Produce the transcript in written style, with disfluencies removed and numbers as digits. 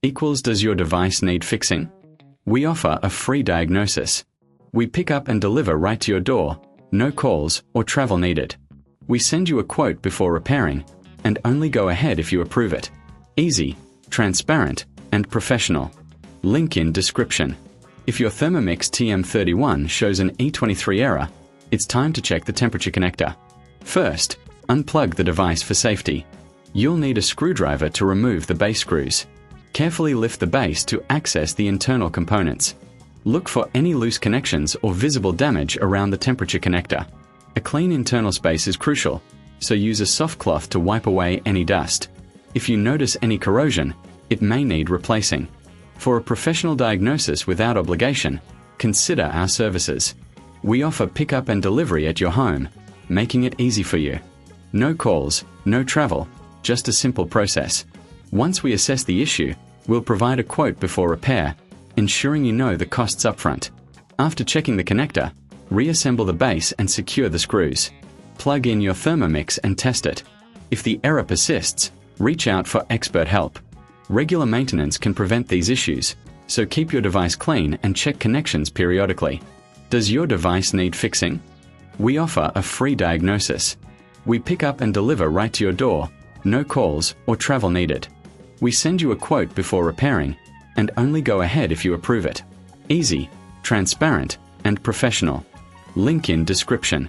equals does your device need fixing? We offer a free diagnosis. We pick up and deliver right to your door, no calls or travel needed. We send you a quote before repairing, and only go ahead if you approve it. Easy, transparent, and professional. Link in description. If your Thermomix TM31 shows an E23 error, it's time to check the temperature connector. First, unplug the device for safety. You'll need a screwdriver to remove the base screws. Carefully lift the base to access the internal components. Look for any loose connections or visible damage around the temperature connector. A clean internal space is crucial, so use a soft cloth to wipe away any dust. If you notice any corrosion, it may need replacing. For a professional diagnosis without obligation, consider our services. We offer pickup and delivery at your home, making it easy for you. No calls, no travel, just a simple process. Once we assess the issue, we'll provide a quote before repair, ensuring you know the costs upfront. After checking the connector, reassemble the base and secure the screws. Plug in your Thermomix and test it. If the error persists, reach out for expert help. Regular maintenance can prevent these issues, so keep your device clean and check connections periodically. Does your device need fixing? We offer a free diagnosis. We pick up and deliver right to your door, no calls or travel needed. We send you a quote before repairing, and only go ahead if you approve it. Easy, transparent, and professional. Link in description.